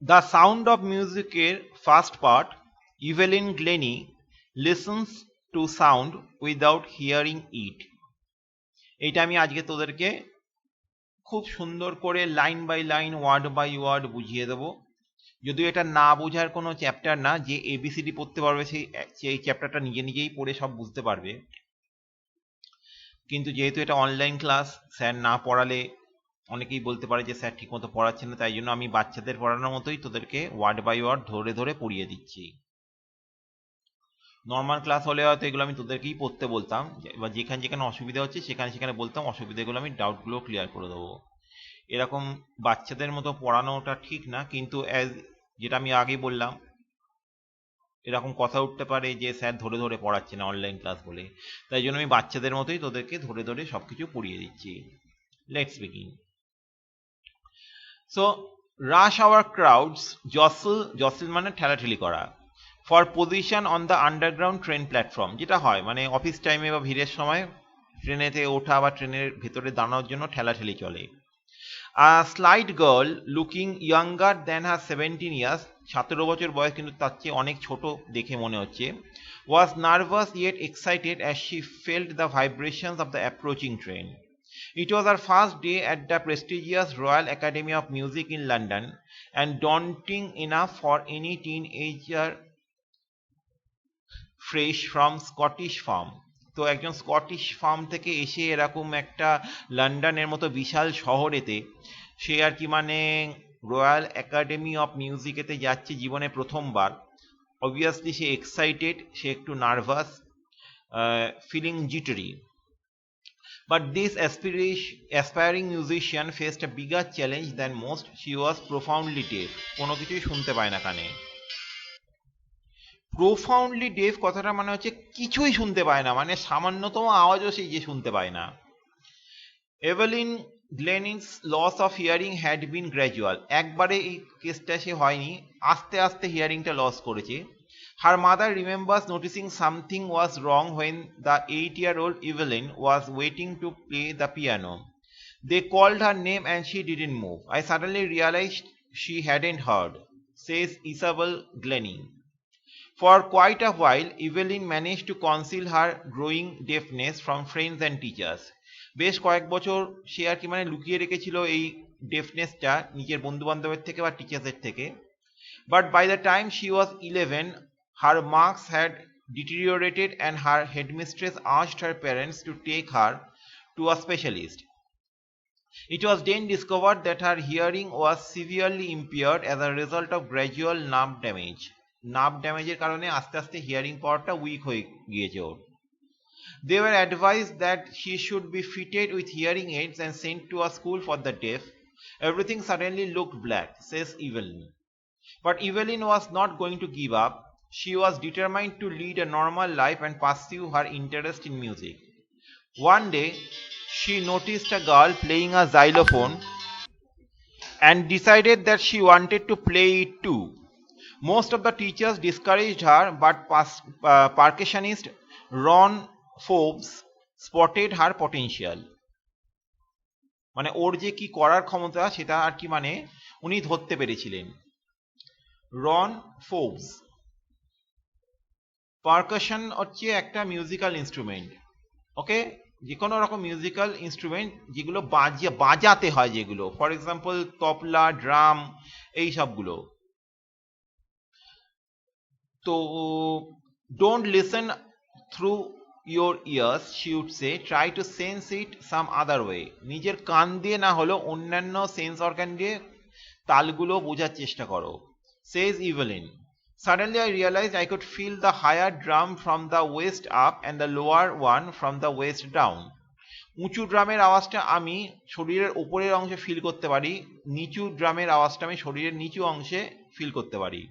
The sound of মিউজিকের first part, Evelyn Glennie listens to sound without hearing it. এইটা আমি আজকে তোদেরকে খুব সুন্দর করে line by line, word by word বুঝিয়ে দেবো। যদিও এটা না বোঝার কোনো চ্যাপ্টার না, যে এবিসিডি পড়তে পারবে সেই চ্যাপ্টারটা নিজে নিজেই পড়ে সব বুঝতে পারবে। কিন্তু যেহেতু এটা অনলাইন ক্লাস, স্যার না পড়ালে অনেকেই বলতে পারে যে স্যার ঠিকমতো পড়াচ্ছে না, তাই জন্য আমি বাচ্চাদের পড়ানোর মতোই তোদেরকে ওয়ার্ড বাই ওয়ার্ড ধরে ধরে পড়িয়ে দিচ্ছি। নর্মাল ক্লাস হলে হয়তো এগুলো আমি তোদেরকেই পড়তে বলতাম, এবার যেখানে যেখানে অসুবিধা হচ্ছে সেখানে সেখানে বলতাম, অসুবিধাগুলো আমি ডাউটগুলো ক্লিয়ার করে দেবো। এরকম বাচ্চাদের মতো পড়ানোটা ঠিক না, কিন্তু যেটা আমি আগেই বললাম, এরকম কথা উঠতে পারে যে স্যার ধরে ধরে পড়াচ্ছে না অনলাইন ক্লাস বলে, তাই জন্য আমি বাচ্চাদের মতোই তোদেরকে ধরে ধরে সবকিছু পড়িয়ে দিচ্ছি। Let's begin. So rush hour crowds jostle মানে ঠেলাঠেলি করা, for position on the underground train platform, যেটা হয় মানে অফিস টাইমে বা ভিড়ের সময় ট্রেনেতে ওঠা বা ট্রেনের ভেতরে দাঁড়ানোর জন্য ঠেলাঠেলি চলে। A slight girl looking younger than her 17 years, 17 বছর বয়স কিন্তু তার চেয়ে অনেক ছোট দেখে মনে হচ্ছে, was nervous yet excited as she felt the vibrations of the approaching train. It was her first day at the prestigious Royal Academy of Music in London, and daunting enough for any teenager fresh from Scottish farm. তো একজন Scottish farm থেকে এসে এরকম একটা লন্ডনের মতো বিশাল শহরেতে সে আর কি মানে রয়্যাল একাডেমি অফ মিউজিকেতে যাচ্ছে জীবনে প্রথমবার। অবভিয়াসলি সে এক্সাইটেড, সে একটু nervous, feeling jittery. But this aspiring musician faced a bigger challenge than most. She was profoundly deaf. কোনো কিছুই শুনতে পায় না কানে। প্রোফাউন্ডলি ডেফ কথাটা মানে হচ্ছে কিছুই শুনতে পায় না, মানে সামান্যতম আওয়াজও সেই যে শুনতে পায় না। Evelyn Glennie's loss of hearing had been gradual, একবারে এই কেসটা সে হয়নি, আস্তে আস্তে হিয়ারিংটা লস করেছে। Her mother remembers noticing something was wrong when the 8-year-old Evelyn was waiting to play the piano. They called her name and she didn't move. I suddenly realized she hadn't heard, says Isabel Glennie. For quite a while, Evelyn managed to conceal her growing deafness from friends and teachers. বেশ কয়েক বছর সে আর কি মানে লুকিয়ে রেখেছিল এই ডেফনেসটা নিজের বন্ধু বান্ধবের থেকে বা টিচার্সের থেকে। But by the time she was 11, her marks had deteriorated and her headmistress asked her parents to take her to a specialist. It was then discovered that her hearing was severely impaired as a result of gradual nerve damage. Nerve ড্যামেজের কারণে আস্তে আস্তে hearing পাওয়ারটা week হয়ে গিয়েছে ওর। They were advised that she should be fitted with hearing aids and sent to a school for the deaf. Everything suddenly looked black, says Evelyn. But Evelyn was not going to give up. She was determined to lead a normal life and pursue her interest in music. One day, she noticed a girl playing a xylophone and decided that she wanted to play it too. Most of the teachers discouraged her, but percussionist Ron Forbes spotted her potential. মানে ওর যে কি করার ক্ষমতা সেটা আর কি মানে উনি ধরতে পেরেছিলেন। রন ফোর্বস, পারকাশন হচ্ছে একটা মিউজিক্যাল ইনস্ট্রুমেন্ট, ওকে, যে কোনো রকম মিউজিক্যাল ইনস্ট্রুমেন্ট যেগুলো বাজাতে হয়, যেগুলো ফর এক্সাম্পল তবলা, ড্রাম, এই সবগুলো। তো don't listen through your ears, she would say, try to sense it some other way. নিজের কান দিয়ে না হলো অন্যান্য সেন্স অর্গান দিয়ে তালগুলো বোঝার চেষ্টা করো, says Evelyn. Suddenly I realized I could feel the higher drum from the waist up and the lower one from the waist down. উঁচু ড্রামের আওয়াজটা আমি শরীরের উপরের অংশে ফিল করতে পারি, নিচু ড্রামের আওয়াজটা আমি শরীরের নিচু অংশে ফিল করতে পারি।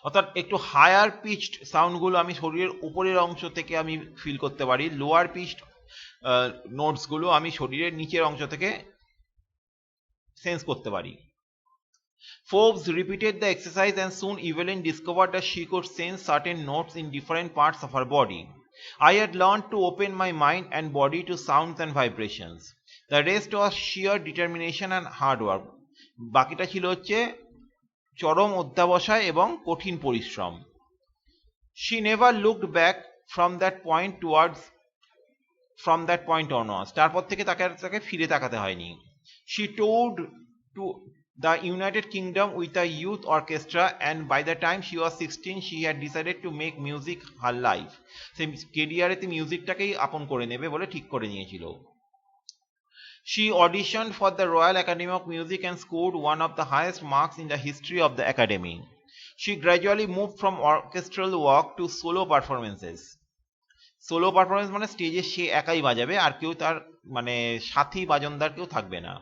অর্থাৎ একটু হায়ার পিচড সাউন্ডগুলো আমি শরীরের উপরের অংশ থেকে আমি ফিল করতে পারি, লোয়ার পিচড নোটসগুলো আমি শরীরের নিচের অংশ থেকে সেন্স করতে পারি। Forbes repeated the exercise and soon Evelyn discovered that she could sense certain notes in different parts of her body. I had learned to open my mind and body to sounds and vibrations. The rest was sheer determination and hard work. বাকিটা ছিল হচ্ছে চরম অধ্যাবসায় এবং কঠিন পরিশ্রম। She never looked back from that point onwards. তারপর থেকে তাকে ফিরে তাকাতে হয়নি। She toured to the United Kingdom with a youth orchestra, and by the time she was 16 she had decided to make music her life. সে কেরিয়ারেতে মিউজিকটাকেই আপন করে নেবে বলে ঠিক করে নিয়েছিল। She auditioned for the Royal Academy of Music and scored one of the highest marks in the history of the Academy. She gradually moved from orchestral work to solo performances. Solo performance মানে স্টেজে সে একাই বাজাবে, আর কেউ তার মানে সাথী বাজনদার কেউ থাকবে না।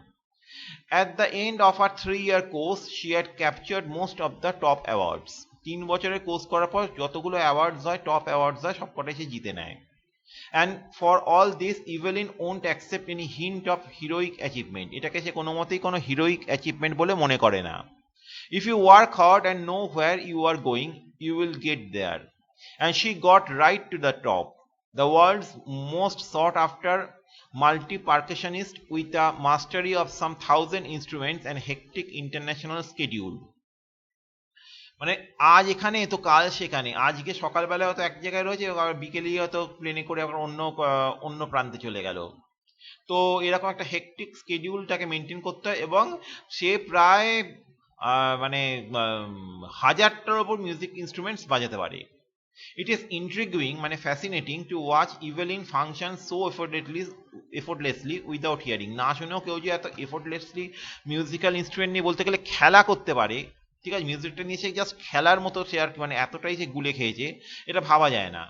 At the end of her 3-year course, she had captured most of the top awards. 3 বছরের কোর্স করার পর যতগুলো অ্যাওয়ার্ডস হয়, টপ অ্যাওয়ার্ডস হয়, সবকটাই সে জিতে নেয়। And for all this, Evelyn won't accept any hint of heroic achievement. এটাকে সে কোনো মতেই কোনো হিরোইক অ্যাচিভমেন্ট বলে মনে করে না। If you work hard and know where you are going, you will get there. And she got right to the top. The world's most sought after multi-percussionist with a mastery of some 1,000 instruments and hectic international schedule. মানে আজ এখানে তো কাল সেখানে, আজকে সকালবেলা হয়তো এক জায়গায় রয়েছে, বিকেলেই হয়তো প্লেনে করে আবার অন্য প্রান্তে চলে গেল। তো এরকম একটা হেকটিক স্কেডিউলটাকে মেনটেন করতে হয়, এবং সে প্রায় মানে 1000টার ওপর মিউজিক ইনস্ট্রুমেন্টস বাজাতে পারে। It is intriguing, মানে fascinating to watch Evelyn function so effortlessly without hearing. না শুনেও কেউ যে এত effortlessly মিউজিক্যাল ইনস্ট্রুমেন্ট নিয়ে বলতে গেলে খেলা করতে পারে, ঠিক আছে, মিউজিকটা নিয়ে সে জাস্ট খেলার মতো সে আর কি, মানে এতটাই সে গুলে খেয়েছে, এটা ভাবা যায় না।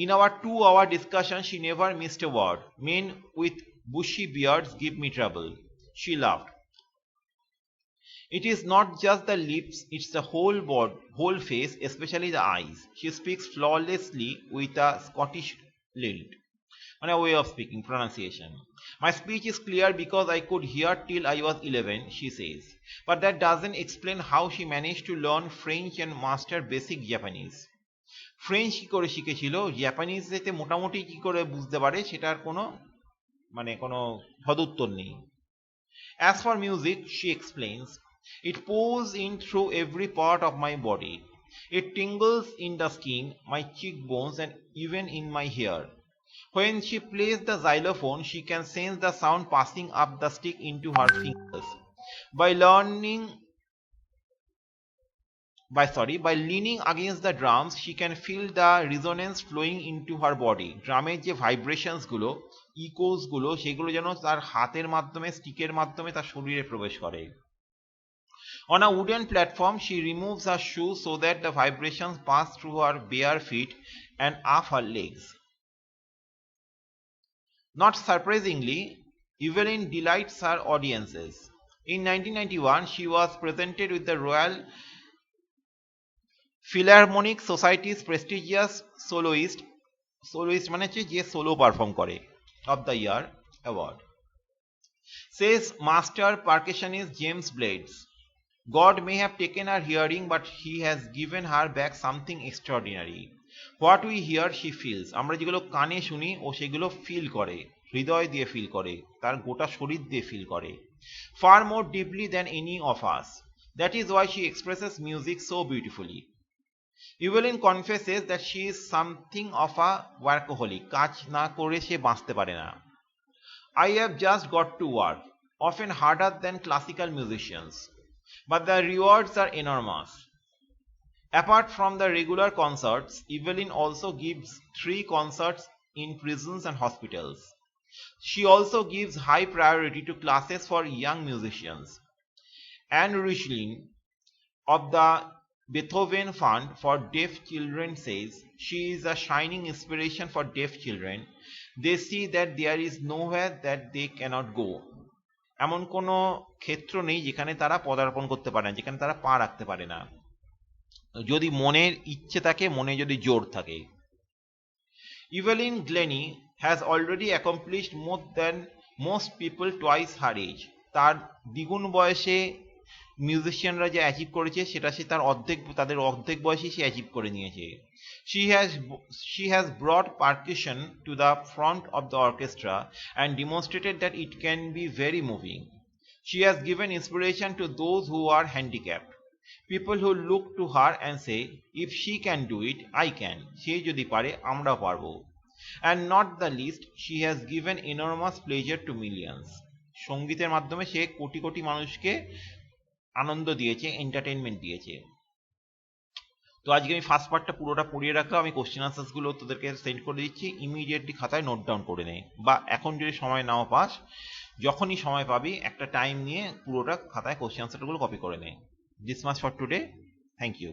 In our 2-hour discussion, she never missed a word. Men with bushy beards give me trouble. She laughed. It is not just the lips, it's the whole face, especially the eyes. She speaks flawlessly with a Scottish lilt, a way of speaking, pronunciation. My speech is clear because I could hear till I was 11, she says. But that doesn't explain how she managed to learn French and master basic Japanese. French কি করে শিখেছিল, Japanese এতে মোটামুটি কি করে বুঝতে পারে, সেটার কোনো সদুত্তর নেই। As for music, she explains, it pours in through every part of my body. It tingles in the skin, my cheekbones, and even in my hair. When she plays the xylophone, she can sense the sound passing up the stick into her fingers. By leaning against the drums, she can feel the resonance flowing into her body. ড্রামের যে vibrations গুলো, echoes গুলো, সেগুলো যেন তার হাতের মাধ্যমে, স্টিকের মাধ্যমে তার শরীরে প্রবেশ করে। On a wooden platform, she removes her shoes so that the vibrations pass through her bare feet and up her legs. Not surprisingly, Evelyn delights her audiences. In 1991, she was presented with the Royal Philharmonic Society's prestigious soloist মানে হচ্ছে যে solo perform করে, of the year award. Says master percussionist James Blades, God may have taken her hearing, but he has given her back something extraordinary. What we hear, she feels. আমরা যেগুলো কানে শুনি, ও সেগুলো feel করে, হৃদয় দিয়ে feel করে, তার গোটা শরীর দিয়ে ফিল করে, far more deeply than any of us. That is why she expresses music so beautifully. Evelyn confesses that she is something of a workaholic. কাজ না করে সে বাঁচতে পারে না। I have just got to work, often harder than classical musicians. But the rewards are enormous. Apart from the regular concerts, Evelyn also gives 3 concerts in prisons and hospitals. She also gives high priority to classes for young musicians. Anne Richlin of the Beethoven Fund for Deaf Children says she is a shining inspiration for deaf children. They see that there is nowhere that they cannot go. এমন কোনো ক্ষেত্র নেই যেখানে তারা পদার্পণ করতে পারে না, যেখানে তারা পা রাখতে পারে না, যদি মনের ইচ্ছে থাকে, মনে যদি জোর থাকে। Evelyn Glennie has already accomplished more than most people twice her age. তার দ্বিগুণ বয়সে মিউজিশিয়ানরা যে অ্যাচিভ করেছে, সেটা সে তাদের অর্ধেক বয়সে সে অ্যাচিভ করে নিয়েছে। She has brought percussion to the front of the orchestra and demonstrated that it can be very moving. She has given inspiration to those who are handicapped. People who look to her and say, if she can do it, I can. সে যদি পারে আমরা পারবো. And not the least, she has given enormous pleasure to millions. সঙ্গীতের মাধ্যমে সে কোটি কোটি মানুষকে আনন্দ দিয়েছে, entertainment দিয়েছে. তো আজকে আমি ফার্স্ট পার্টটা পুরোটা পড়িয়ে রাখলাম. আমি কোশ্চেন আনসার্স গুলো তোদেরকে সেন্ড করে দিচ্ছি, ইমিডিয়েটলি খাতায় নোট ডাউন করে নে, বা এখন যদি সময় নাও পাস, যখনই সময় পাবি একটা টাইম নিয়ে পুরোটা খাতায় কোশ্চেন আনসার গুলো কপি করে নে. This much for today. Thank you.